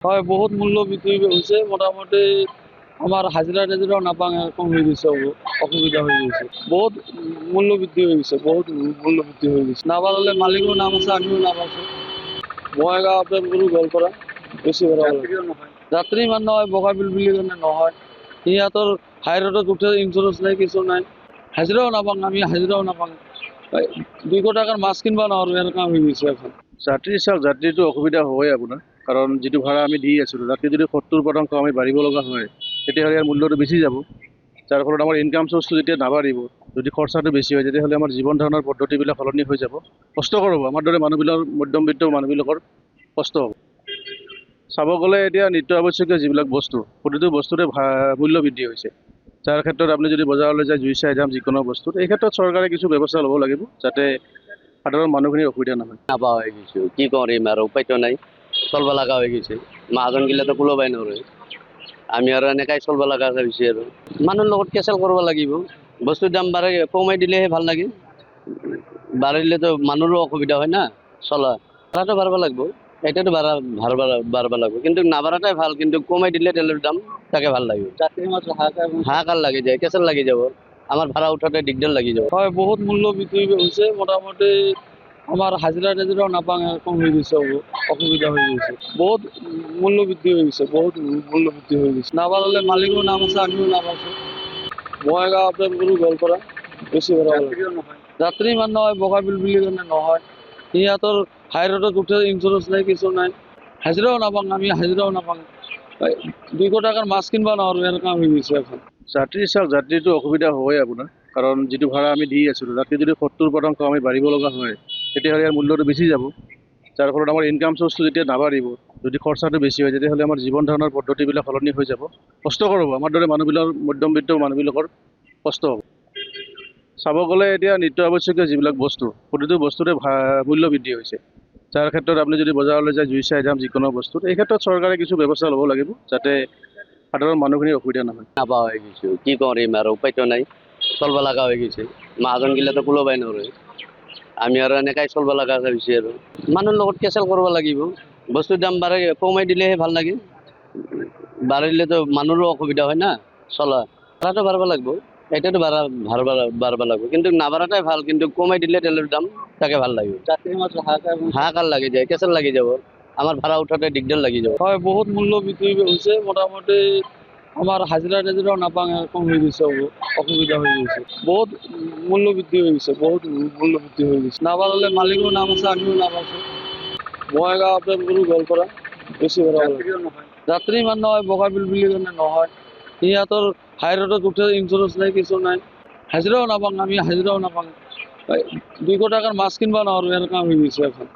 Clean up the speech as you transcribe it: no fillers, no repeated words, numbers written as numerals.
হয়, বহুত মূল্য বৃদ্ধি হৈছে। মোটামুটি আমার হাজিরা টাজিরাও নাপাং এরকম হয়ে গেছে, অসুবিধা হয়ে গেছে। বহুত মূল্য বৃদ্ধি হয়ে গেছে, বহুত মূল্য বৃদ্ধি হয়ে গেছে। না পারলে মালিকও নাম আছে, আমিও নাম আছে। বঙাইগাঁও আপনার গরু গোৱালপাৰা বেছি ভাড়া যাত্ৰী ইমান নহয়, বগাবিল বুলি কেনে নহয়। সিহঁতৰ হাই ৰোডত উঠে ইঞ্চুৰেঞ্চ নাই, কিছু নাই। হাজিৰাও নাপাং, আমি হাজিৰাও নাপাং। 200 টাকাৰ মাছ কিনবা নোৱাৰো, এনেকুৱা হৈ গৈছে এখন। যাত্ৰী চাওক, যাত্ৰীটো অসুবিধা হয় আপোনাৰ, কাৰণ যিটো ভাড়া আমি দি আছিলোঁ তাতকৈ যদি 70% আমি বাঢ়িব লগা হয় তেতিয়াহ'লে ইয়াৰ মূল্যটো বেছি যাব। যাৰ ফলত আমাৰ ইনকাম চ'ৰ্চটো যেতিয়া নাবাঢ়িব, যদি খৰচাটো বেছি হয় তেতিয়াহ'লে আমাৰ জীৱন ধাৰণৰ পদ্ধতিবিলাক সলনি হৈ যাব, কষ্টকৰ হ'ব। আমাৰ দৰে মানুহবিলাকৰ, মধ্যবিত্ত মানুহবিলাকৰ কষ্ট হ'ব। চাব গ'লে এতিয়া নিত্য আৱশ্যকীয় যিবিলাক বস্তু, প্ৰতিটো বস্তুৰে মূল্য বৃদ্ধি হৈছে। যাৰ ক্ষেত্ৰত আপুনি যদি বজাৰলৈ যায়, জুই চাই দাম যিকোনো বস্তুত, এই ক্ষেত্ৰত চৰকাৰে কিছু ব্যৱস্থা ল'ব লাগিব যাতে সাধাৰণ মানুহখিনিৰ অসুবিধা নহয়। নাপা হয়ে গেছে, কি করিম আর উপায় তো নাই, চলবা লাগা হয়ে গেছে। মাহাজন গিলা তো কুলোবাই নরে, আমি আর এনেকাই চলবা লাগা হয়েছে। আর মানুষ লগত কেঁচাল করবা লাগিব, বস্তুর দাম বাড়ে কমাই দিলেহে ভাল লাগে। বাড়িলে তো মানুষেরও অসুবিধা হয় না চলা, ভাড়াটা বাড়বা লাগবো। এটাতো বাড়বা লাগবে, কিন্তু না বাড়াটাই ভাল, কিন্তু কমাই দিলে তেলের দাম তাকে ভাল লাগে। যাত্রী মাত্র হাহাকার লাগে যায়, কেঁচাল লাগি যাব, আমার ভাড়া উঠাতে দিগদার লাগি যাব। হয়, বহুত মূল্য বৃদ্ধি হয়েছে। মোটামুটি আমার হাজিরা টাজিরাও নাপাং এরকম হয়ে গেছে, অসুবিধা হয়ে গেছে। বহুত মূল্য বৃদ্ধি হয়ে গেছে, বহুত মূল্য বৃদ্ধি হয়ে গেছে। না পারলে মালিকও নাম আছে, আমিও নাম আছে। বঙাইগাঁও আপনার গরু গোৱালপাৰা বেছি ভাড়া যাত্ৰী ইমান নহয়, বগাবিল বুলি কেনে নহয়। সিহঁতৰ হাই ৰোডত উঠে ইঞ্চুৰেঞ্চ নাই, কিছু নাই। হাজিৰাও নাপাং, আমি হাজিৰাও নাপাং। 200 টাকাৰ মাছ কিনবা নোৱাৰো, এনেকুৱা হৈ গৈছে এখন। যাত্ৰী চাওক, যাত্ৰীটো অসুবিধা হয় আপোনাৰ, কাৰণ যিটো ভাড়া আমি দি আছিলোঁ তাতকৈ যদি 70% আমি বাঢ়িব লগা হয় তেতিয়াহ'লে ইয়াৰ মূল্যটো বেছি যাব। যাৰ ফলত আমাৰ ইনকাম চ'ৰ্চটো যেতিয়া নাবাঢ়িব, যদি খৰচাটো বেছি হয় তেতিয়াহ'লে আমাৰ জীৱন ধাৰণৰ পদ্ধতিবিলাক সলনি হৈ যাব, কষ্টকৰ হ'ব। আমাৰ দৰে মানুহবিলাকৰ, মধ্যবিত্ত মানুহবিলাকৰ কষ্ট হ'ব। চাব গ'লে এতিয়া নিত্য আৱশ্যকীয় যিবিলাক বস্তু, প্ৰতিটো বস্তুৰে মূল্য বৃদ্ধি হৈছে। যাৰ ক্ষেত্ৰত আপুনি যদি বজাৰলৈ যায়, জুই চাই দাম যিকোনো বস্তুত, এই ক্ষেত্ৰত চৰকাৰে কিছু ব্যৱস্থা ল'ব লাগিব যাতে সাধাৰণ মানুহখিনিৰ অসুবিধা নহয়। নাপা হয়ে গেছে, কি করিম আর উপায় তো নাই, চলবা লাগা হয়ে গেছে। মাহাজন গিলা তো কুলোবাই নরে, আমি আর এনেকাই চলবা লাগা হয়েছে। আর মানুষ লগত কেঁচাল করবা লাগিব, বস্তুর দাম বাড়ে কমাই দিলেহে ভাল লাগে। বাড়িলে তো মানুষেরও অসুবিধা হয় না চলা, ভাড়াটা বাড়বা লাগবো। এটাতো বাড়বা লাগবে, কিন্তু না বাড়াটাই ভাল, কিন্তু কমাই দিলে তেলের দাম তাকে ভাল লাগে। যাত্রী মাত্র হাহাকার লাগে যায়, কেঁচাল লাগি যাব, আমার ভাড়া উঠাতে দিগদার লাগি যাব। হয়, বহুত মূল্য বৃদ্ধি হয়েছে। মোটামুটি আমার হাজিরা টাজিরাও নাপাং এরকম হয়ে গেছে, অসুবিধা হয়ে গেছে। বহুত মূল্য বৃদ্ধি হয়ে গেছে, বহুত মূল্য বৃদ্ধি হয়ে গেছে। না পারলে মালিকও নাম আছে, আমিও নাম আছে। বঙাইগাঁও আপনার গরু গোৱালপাৰা বেছি ভাড়া যাত্ৰী ইমান নহয়, বগাবিল বুলি কেনে নহয়। সিহঁতৰ হাই ৰোডত উঠে ইঞ্চুৰেঞ্চ নাই, কিছু নাই। হাজিৰাও নাপাং, আমি হাজিৰাও নাপাং। 200 টাকাৰ মাছ কিনবা নোৱাৰো, এনেকুৱা হৈ গৈছে এখন।